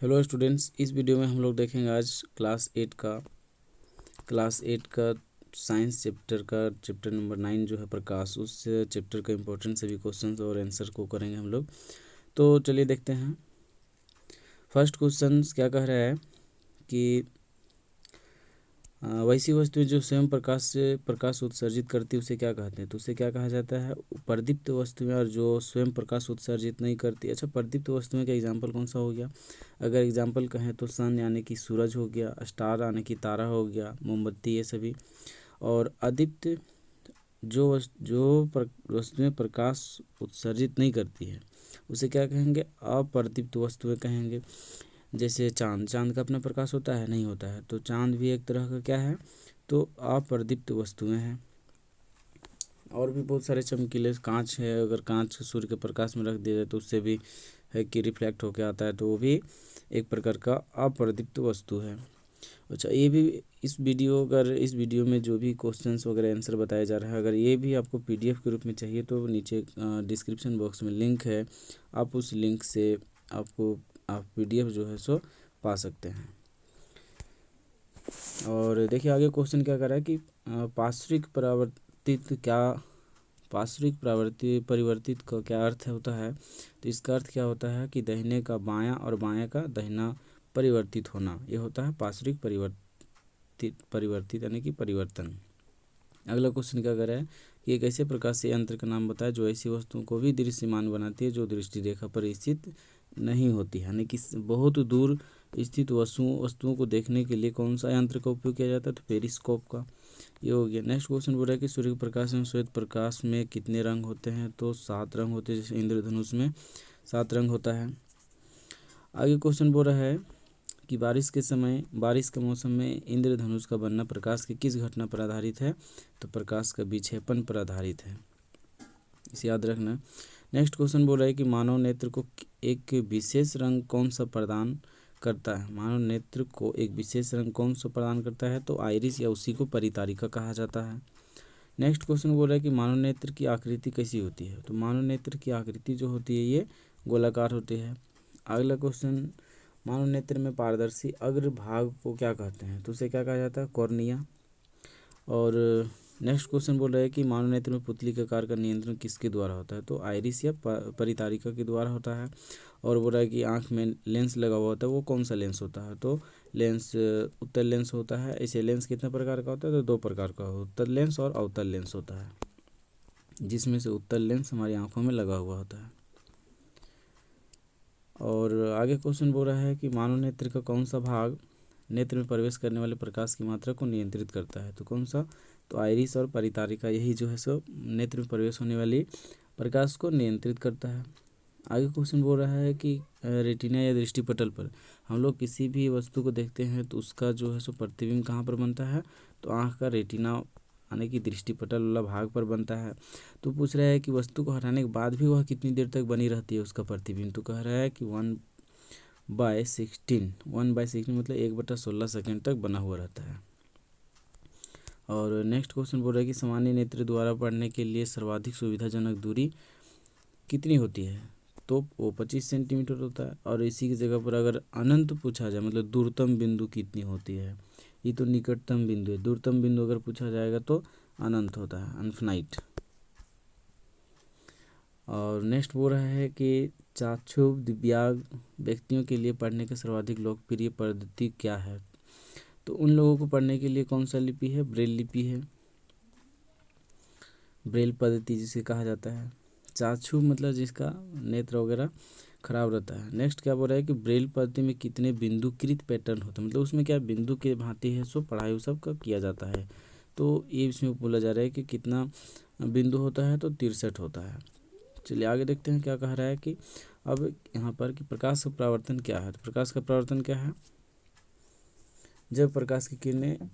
Hello students, इस video में हम लोग देखेंगे आज क्लास 8 का साइंस चैप्टर नंबर 9 जो है प्रकाश, उस चैप्टर का इम्पोर्टेंट सभी क्वेश्चंस और आंसर को करेंगे हम लोग। तो चलिए देखते हैं। फर्स्ट क्वेश्चन क्या कह रहा है कि वैसी वस्तुएं जो स्वयं प्रकाश उत्सर्जित करती है उसे क्या कहते हैं। तो उसे क्या कहा जाता है, प्रदीप्त वस्तुएं। और जो स्वयं प्रकाश उत्सर्जित नहीं करती, अच्छा प्रदीप्त वस्तुएं का एग्जाम्पल कौन सा हो गया। अगर एग्जाम्पल कहें तो सन यानी कि सूरज हो गया, स्टार यानी कि तारा हो गया, मोमबत्ती, ये सभी। और अदीप्त जो वस्तुएं प्रकाश उत्सर्जित नहीं करती है उसे क्या कहेंगे, अप्रदीप्त वस्तुएं कहेंगे। जैसे चांद का अपना प्रकाश होता है, नहीं होता है, तो चांद भी एक तरह का क्या है, तो अप्रदीप्त वस्तुएं हैं। और भी बहुत सारे चमकीले कांच है, अगर कांच सूर्य के प्रकाश में रख दिया जाए तो उससे भी है कि रिफ्लेक्ट होकर आता है, तो वो भी एक प्रकार का अप्रदीप्त वस्तु है। अच्छा, ये भी इस वीडियो में जो भी क्वेश्चंस वगैरह आंसर बताया जा रहा है, अगर ये भी आपको पीडीएफ के रूप में चाहिए तो नीचे डिस्क्रिप्शन बॉक्स में लिंक है, आप उस लिंक से आप पीडीएफ जो है सो पा सकते हैं। और देखिए आगे क्वेश्चन क्या कर रहा है कि पार्श्विक परिवर्तित का क्या अर्थ होता है। तो इसका अर्थ क्या होता है कि दाहिने का बायां और बायां का दाहिना परिवर्तित होना, ये होता है पार्श्विक परिवर्तित यानी कि परिवर्तन। अगला क्वेश्चन क्या कर रहा है कि एक ऐसे प्रकाशीय यंत्र का नाम बताए जो ऐसी वस्तुओं को भी दृश्यमान बनाती है जो दृष्टि रेखा पर स्थित नहीं होती है, यानी कि बहुत दूर स्थित वस्तुओं को देखने के लिए कौन सा यंत्र का उपयोग किया जाता है, तो पेरिस्कोप का। ये हो गया। नेक्स्ट क्वेश्चन बोल रहा है कि सूर्य के प्रकाश में श्वेत प्रकाश में कितने रंग होते हैं, तो 7 रंग होते हैं, जैसे इंद्रधनुष में 7 रंग होता है। आगे क्वेश्चन बोल रहा है कि बारिश के मौसम में इंद्रधनुष का बनना प्रकाश की किस घटना पर आधारित है, तो प्रकाश का विक्षेपण पर आधारित है, इसे याद रखना। नेक्स्ट क्वेश्चन बोल रहा है कि मानव नेत्र को एक विशेष रंग कौन सा प्रदान करता है। मानव नेत्र को एक विशेष रंग कौन सा प्रदान करता है, तो आइरिस या उसी को परितारिका कहा जाता है। नेक्स्ट क्वेश्चन बोल रहा है कि मानव नेत्र की आकृति कैसी होती है, तो मानव नेत्र की आकृति जो होती है ये गोलाकार होती है। अगला क्वेश्चन, मानव नेत्र में पारदर्शी अग्र भाग को क्या कहते हैं, तो उसे क्या कहा जाता है, कॉर्निया। और नेक्स्ट क्वेश्चन बोल रहा है कि मानव नेत्र में पुतली के आकार का नियंत्रण किसके द्वारा होता है, तो आइरिस या परितारिका के द्वारा होता है। और बोल रहा है कि आँख में लेंस लगा हुआ होता है, वो कौन सा लेंस होता है, तो लेंस उत्तल लेंस होता है। ऐसे लेंस कितने प्रकार का होता है, तो 2 प्रकार का, उत्तल लेंस और अवतल लेंस होता है, जिसमें से उत्तल लेंस हमारी आँखों में लगा हुआ होता है। और आगे क्वेश्चन बोल रहा है कि मानव नेत्र का कौन सा भाग नेत्र में प्रवेश करने वाले प्रकाश की मात्रा को नियंत्रित करता है, तो कौन सा, तो आइरिस और परितारिका, यही जो है सो नेत्र में प्रवेश होने वाली प्रकाश को नियंत्रित करता है। आगे क्वेश्चन बोल रहा है कि रेटिना या दृष्टिपटल पर हम लोग किसी भी वस्तु को देखते हैं तो उसका जो है सो प्रतिबिंब कहाँ पर बनता है, तो आँख का रेटिना यानी कि दृष्टिपटल वाला भाग पर बनता है। तो पूछ रहा है कि वस्तु को हटाने के बाद भी वह कितनी देर तक बनी रहती है उसका प्रतिबिंब, तो कह रहा है कि 1/16 मतलब 1/16 सेकेंड तक बना हुआ रहता है। और नेक्स्ट क्वेश्चन बोल रहा है कि सामान्य नेत्र द्वारा पढ़ने के लिए सर्वाधिक सुविधाजनक दूरी कितनी होती है, तो वो 25 सेंटीमीटर होता है। और इसी की जगह पर अगर अनंत पूछा जाए, मतलब दूरतम बिंदु कितनी होती है, ये तो निकटतम बिंदु है, दूरतम बिंदु अगर पूछा जाएगा तो अनंत होता है, अनफिनाइट। और नेक्स्ट बोल रहा है कि चाक्षु दिव्यांग व्यक्तियों के लिए पढ़ने की सर्वाधिक लोकप्रिय पद्धति क्या है, तो उन लोगों को पढ़ने के लिए कौन सा लिपि है, ब्रेल लिपि है, ब्रेल पद्धति जिसे कहा जाता है। चाक्षु मतलब जिसका नेत्र वगैरह खराब रहता है। नेक्स्ट क्या बोल रहा है कि ब्रेल पद्धति में कितने बिंदुकृत पैटर्न होते हैं, मतलब उसमें क्या बिंदु के भांति है सो पढ़ाई सब का किया जाता है, तो ये इसमें बोला जा रहा है कि कितना बिंदु होता है, तो 63 होता है। चलिए आगे देखते हैं क्या कह रहा है कि अब यहाँ पर कि प्रकाश का परावर्तन क्या है। तो प्रकाश का परावर्तन क्या है, जब प्रकाश की किरणें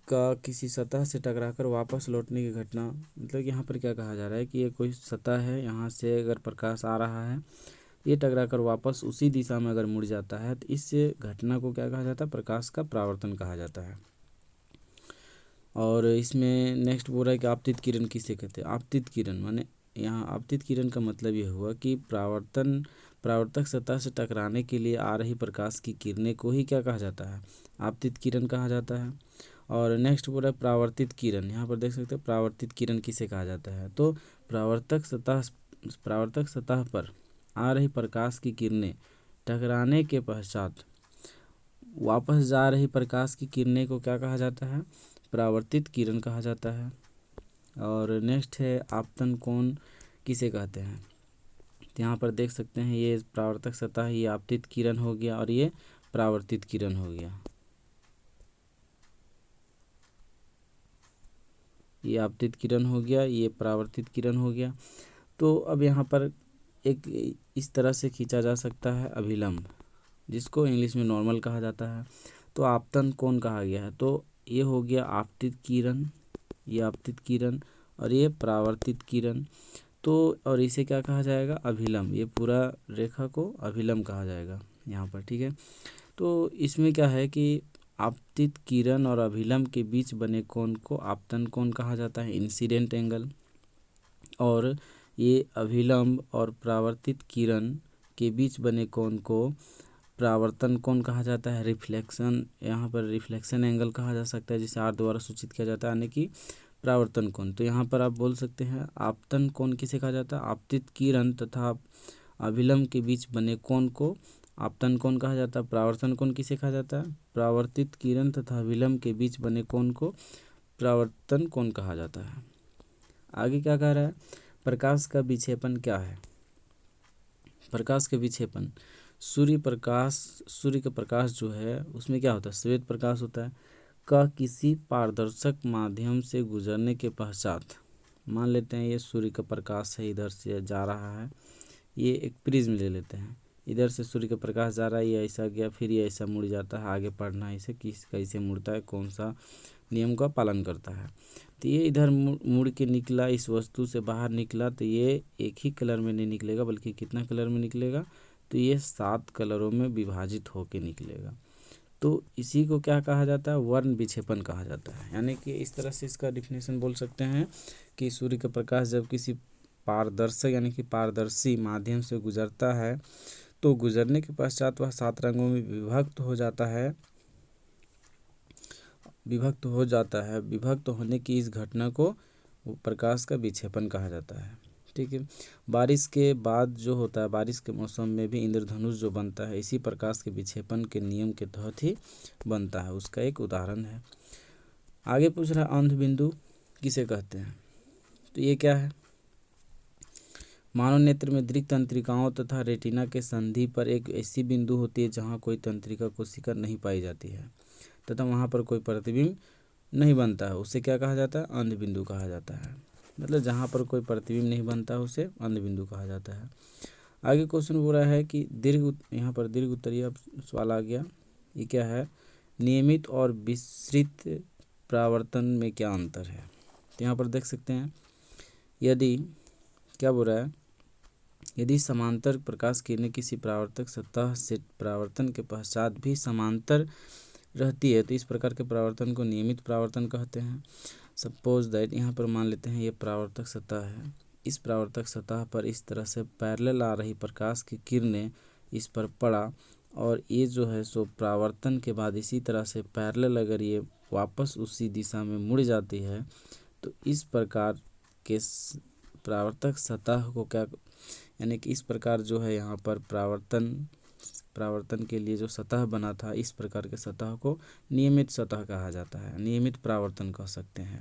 का किसी सतह से टकराकर वापस लौटने की घटना, मतलब यहाँ पर क्या कहा जा रहा है कि ये कोई सतह है, यहाँ से अगर प्रकाश आ रहा है, ये टकराकर वापस उसी दिशा में अगर मुड़ जाता है, तो इस घटना को क्या कहा जाता है, प्रकाश का परावर्तन कहा जाता है। और इसमें नेक्स्ट बोल रहा है कि आपतित किरण किसे कहते हैं। आपतित किरण माने यहाँ आपतित किरण का मतलब ये हुआ कि परावर्तक सतह से टकराने के लिए आ रही प्रकाश की किरणें को ही क्या कहा जाता है, आपतित किरण कहा जाता है। और नेक्स्ट बोला है परावर्तित किरण, यहाँ पर देख सकते हैं परावर्तित किरण किसे कहा जाता है। तो परावर्तक सतह पर आ रही प्रकाश की किरणें टकराने के पश्चात वापस जा रही प्रकाश की किरणें को क्या कहा जाता है, परावर्तित किरण कहा जाता है। और नेक्स्ट है आपतन कोण किसे कहते हैं। तो यहाँ पर देख सकते हैं ये परावर्तक सतह, ये आपतित किरण हो गया और ये परावर्तित किरण हो गया। ये आपतित किरण हो गया, ये परावर्तित किरण हो गया। तो अब यहाँ पर एक इस तरह से खींचा जा सकता है अभिलंब, जिसको इंग्लिश में नॉर्मल कहा जाता है। तो आपतन कोण कहा गया है, तो ये हो गया आपतित किरण, ये आपतित किरण और ये परावर्तित किरण। तो और इसे क्या कहा जाएगा, अभिलंब। ये पूरा रेखा को अभिलंब कहा जाएगा यहाँ पर, ठीक है। तो इसमें क्या है कि आपतित किरण और अभिलंब के बीच बने कोण को आपतन कोण कहा जाता है, इंसिडेंट एंगल। और ये अभिलंब और परावर्तित किरण के बीच बने कोण को परावर्तन कोण कहा जाता है, रिफ्लेक्शन, यहाँ पर रिफ्लेक्शन एंगल कहा जा सकता है, जिसे आर द्वारा सूचित किया जाता है, यानी कि परावर्तन कोण। तो यहाँ पर आप बोल सकते हैं आपतन कोण किसे कहा जाता है, आपतित किरण तथा अभिलंब के बीच बने कोण को आपतन कोण कहा जाता है। परावर्तन कोण किसे कहा जाता है, परावर्तित किरण तथा अभिलंब के बीच बने कोण को परावर्तन कोण कहा जाता है। आगे क्या कह रहा है, प्रकाश का विक्षेपण क्या है। प्रकाश के विक्षेपण, सूर्य का प्रकाश जो है उसमें क्या होता है, श्वेत प्रकाश होता है, का किसी पारदर्शक माध्यम से गुजरने के पश्चात, मान लेते हैं ये सूर्य का प्रकाश है, इधर से जा रहा है, ये एक प्रिज्म ले लेते हैं, इधर से सूर्य का प्रकाश जा रहा है, ये ऐसा गया, फिर ये ऐसा मुड़ जाता है। आगे पढ़ना है इसे किस कैसे मुड़ता है, कौन सा नियम का पालन करता है। तो ये इधर मुड़ के निकला, इस वस्तु से बाहर निकला, तो ये एक ही कलर में नहीं निकलेगा, बल्कि कितना कलर में निकलेगा, तो ये 7 कलरों में विभाजित होके निकलेगा। तो इसी को क्या कहा जाता है, वर्ण विक्षेपण कहा जाता है। यानी कि इस तरह से इसका डिफिनेशन बोल सकते हैं कि सूर्य का प्रकाश जब किसी पारदर्शक यानी कि पारदर्शी माध्यम से गुजरता है, तो गुजरने के पश्चात वह 7 रंगों में विभक्त हो जाता है। विभक्त होने की इस घटना को प्रकाश का विक्षेपण कहा जाता है, ठीक है। बारिश के बाद जो होता है, बारिश के मौसम में भी इंद्रधनुष जो बनता है, इसी प्रकाश के विक्षेपण के नियम के तहत ही बनता है, उसका एक उदाहरण है। आगे पूछ रहा अंध बिंदु किसे कहते हैं। तो ये क्या है, मानव नेत्र में दृक तंत्रिकाओं तथा रेटिना के संधि पर एक ऐसी बिंदु होती है जहाँ कोई तंत्रिका कोशिका नहीं पाई जाती है तथा वहाँ पर कोई प्रतिबिंब नहीं बनता है, उसे क्या कहा जाता है, अंध बिंदु कहा जाता है। मतलब जहाँ पर कोई प्रतिबिंब नहीं बनता है उसे अंध बिंदु कहा जाता है। आगे क्वेश्चन बोल रहा है कि यहाँ पर दीर्घ उत्तरीय सवाल आ गया, ये क्या है, नियमित और विस्तृत परावर्तन में क्या अंतर है। तो यहाँ पर देख सकते हैं, यदि क्या बोल रहा है, यदि समांतर प्रकाश किरणें किसी परावर्तक सतह से परावर्तन के पश्चात भी समांतर रहती है, तो इस प्रकार के परावर्तन को नियमित परावर्तन कहते हैं। सपोज दैट, यहाँ पर मान लेते हैं ये परावर्तक सतह है, इस परावर्तक सतह पर इस तरह से पैरेलल आ रही प्रकाश की किरणें इस पर पड़ा, और ये जो है सो परावर्तन के बाद इसी तरह से पैरेलल अगर ये वापस उसी दिशा में मुड़ जाती है, तो इस प्रकार के परावर्तक सतह को क्या, यानी कि इस प्रकार जो है यहाँ पर परावर्तन के लिए जो सतह बना था, इस प्रकार के सतह को नियमित सतह कहा जाता है, नियमित परावर्तन कह सकते हैं,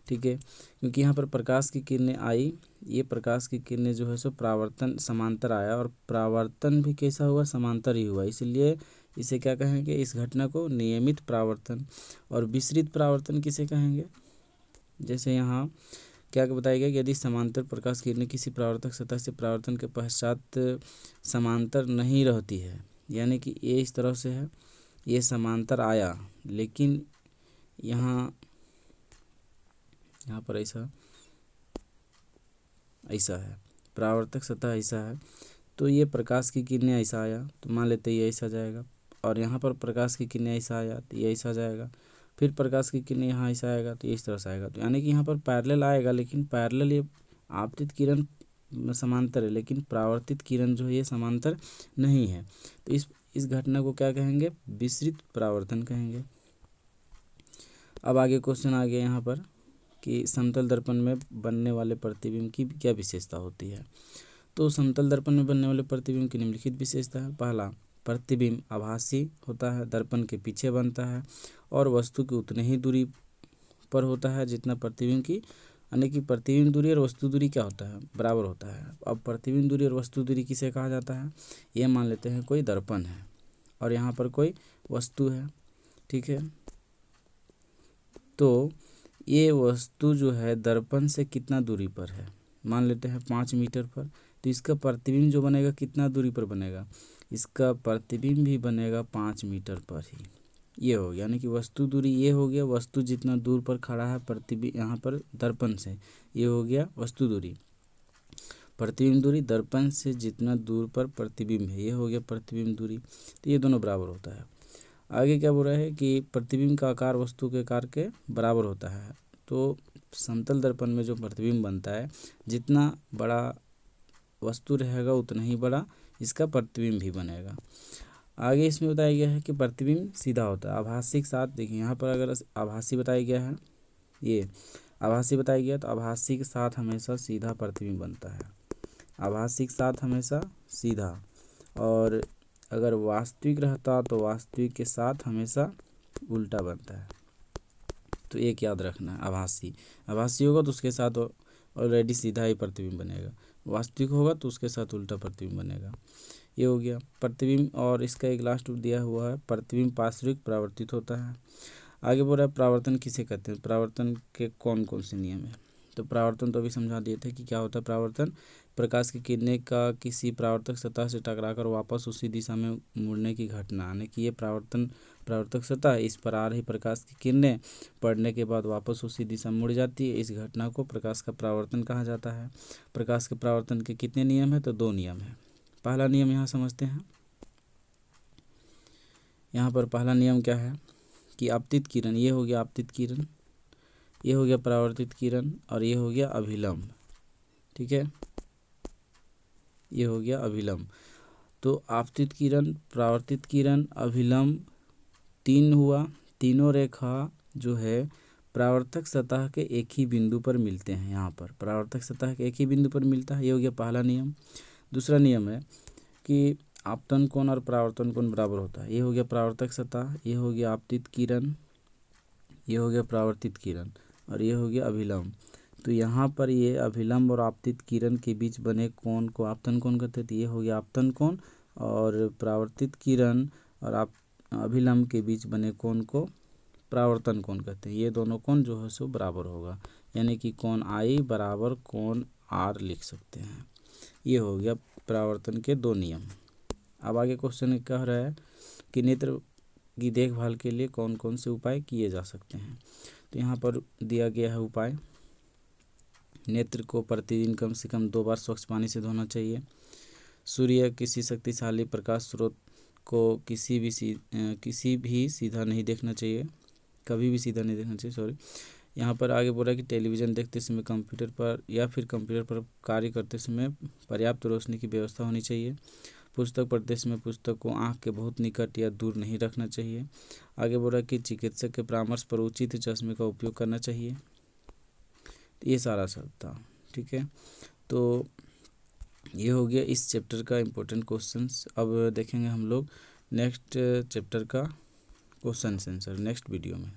ठीक है। क्योंकि यहाँ पर प्रकाश की किरणें आई, ये प्रकाश की किरणें जो है सो परावर्तन समांतर आया, और परावर्तन भी कैसा हुआ, समांतर ही हुआ, इसलिए इसे क्या कहेंगे, इस घटना को नियमित परावर्तन। और विस्तृत परावर्तन किसे कहेंगे, जैसे यहाँ क्या बताया गया कि यदि समांतर प्रकाश किरणें किसी परावर्तक सतह से परावर्तन के पश्चात समांतर नहीं रहती है, यानी कि ये इस तरह से है, ये समांतर आया, लेकिन यहाँ पर ऐसा है, परावर्तक सतह ऐसा है, तो ये प्रकाश की किरणें ऐसा आया, तो मान लेते ये ऐसा जाएगा, और यहाँ पर प्रकाश की किरणें ऐसा आया तो ये ऐसा जाएगा, फिर प्रकाश की किरणें यहाँ ऐसा आएगा तो ये इस तरह से आएगा। तो यानी कि यहाँ पर पैरेलल आएगा, लेकिन पैरेलल ये आपतित किरण समांतर है, लेकिन परावर्तित किरण जो है ये समांतर नहीं है। तो इस घटना को क्या कहेंगे? विसरित परावर्तन कहेंगे। अब आगे क्वेश्चन आ गया यहाँ पर कि समतल दर्पण में बनने वाले प्रतिबिंब की क्या विशेषता होती है। तो समतल दर्पण में बनने वाले प्रतिबिंब की निम्नलिखित विशेषता है। पहला, प्रतिबिंब आभासी होता है, दर्पण के पीछे बनता है और वस्तु की उतनी ही दूरी पर होता है जितना प्रतिबिंब की, यानी कि प्रतिबिंब दूरी और वस्तु दूरी क्या होता है? बराबर होता है। अब प्रतिबिंब दूरी और वस्तु दूरी किसे कहा जाता है? ये मान लेते हैं कोई दर्पण है और यहाँ पर कोई वस्तु है, ठीक है। तो ये वस्तु जो है दर्पण से कितना दूरी पर है? मान लेते हैं 5 मीटर पर। तो इसका प्रतिबिंब जो बनेगा कितना दूरी पर बनेगा? इसका प्रतिबिंब भी बनेगा 5 मीटर पर ही। ये हो गया, यानी कि वस्तु दूरी ये हो गया, वस्तु जितना दूर पर खड़ा है प्रतिबिंब यहाँ पर दर्पण से, ये हो गया वस्तु दूरी। प्रतिबिंब दूरी दर्पण से जितना दूर पर प्रतिबिंब है, ये हो गया प्रतिबिंब दूरी। तो ये दोनों बराबर होता है। आगे क्या बोल रहा है कि प्रतिबिंब का आकार वस्तु के आकार के बराबर होता है। तो समतल दर्पण में जो प्रतिबिंब बनता है, जितना बड़ा वस्तु रहेगा उतना ही बड़ा इसका प्रतिबिंब भी बनेगा। आगे इसमें बताया गया है कि प्रतिबिंब सीधा होता है। आभासी के साथ देखिए, यहाँ पर अगर आभासी बताया गया है, ये आभासी बताया गया, तो आभासी के साथ हमेशा सीधा प्रतिबिंब बनता है। आभासी के साथ हमेशा सीधा, और अगर वास्तविक रहता तो वास्तविक के साथ हमेशा उल्टा बनता है। तो एक याद रखना है, आभासी होगा तो उसके साथ ऑलरेडी सीधा ही प्रतिबिंब बनेगा, वास्तविक होगा तो उसके साथ उल्टा प्रतिबिंब बनेगा। ये हो गया प्रतिबिंब। और इसका एक लास्ट दिया हुआ है, प्रतिबिंब पार्श्विक परावर्तित होता है। आगे बोल रहा है परावर्तन किसे कहते हैं, परावर्तन के कौन कौन से नियम है। तो परावर्तन तो अभी समझा दिए थे कि क्या होता है परावर्तन। प्रकाश की किरणें का किसी परावर्तक सतह से टकराकर वापस उसी दिशा में मुड़ने की घटना, यानी कि ये परावर्तक सतह, इस पर आ रही प्रकाश की किरणें पड़ने के बाद वापस उसी दिशा में मुड़ जाती है। इस घटना को प्रकाश का परावर्तन कहा जाता है। प्रकाश के परावर्तन के कितने नियम हैं? तो 2 नियम है। पहला नियम यहाँ समझते हैं। यहाँ पर पहला नियम क्या है कि आपतित किरण, ये हो गया आपतित किरण, ये हो गया परावर्तित किरण, और ये हो गया अभिलंब, ठीक है, ये हो गया अभिलंब। तो आपतित किरण, परावर्तित किरण, अभिलंब 3 हुआ। तीनों रेखा जो है परावर्तक सतह के एक ही बिंदु पर मिलते हैं। यहाँ पर परावर्तक सतह के एक ही बिंदु पर मिलता है, ये हो गया पहला नियम। दूसरा नियम है कि आपतन कोण और परावर्तन कोण बराबर होता है। ये हो गया परावर्तक सतह, ये हो गया आपतित किरण, ये हो गया परावर्तित किरण, और ये हो गया अभिलंब। तो यहाँ पर ये अभिलंब और आपतित किरण के बीच बने कोण को आपतन कोण कहते हैं। तो ये हो गया आपतन कोण, और परावर्तित किरण और अभिलंब के बीच बने कोण को परावर्तन कोण कहते हैं। ये दोनों कोण जो है सो बराबर होगा, यानी कि कोण आई बराबर कोण आर लिख सकते हैं। ये हो गया परावर्तन के 2 नियम। अब आगे क्वेश्चन कह रहा है कि नेत्र की देखभाल के लिए कौन कौन से उपाय किए जा सकते हैं। तो यहाँ पर दिया गया है उपाय। नेत्र को प्रतिदिन कम से कम 2 बार स्वच्छ पानी से धोना चाहिए। सूर्य किसी शक्तिशाली प्रकाश स्रोत को किसी भी सीधा नहीं देखना चाहिए, कभी भी सीधा नहीं देखना चाहिए, सॉरी। यहाँ पर आगे बोल रहा है कि टेलीविज़न देखते समय कंप्यूटर पर या फिर कंप्यूटर पर कार्य करते समय पर्याप्त रोशनी की व्यवस्था होनी चाहिए। पुस्तक पढ़ते समय पुस्तक को आँख के बहुत निकट या दूर नहीं रखना चाहिए। आगे बोल रहा है कि चिकित्सक के परामर्श पर उचित चश्मे का उपयोग करना चाहिए। ये सारा सब था, ठीक है। तो ये हो गया इस चैप्टर का इम्पोर्टेंट क्वेश्चंस। अब देखेंगे हम लोग नेक्स्ट चैप्टर का क्वेश्चन आंसर नेक्स्ट वीडियो में।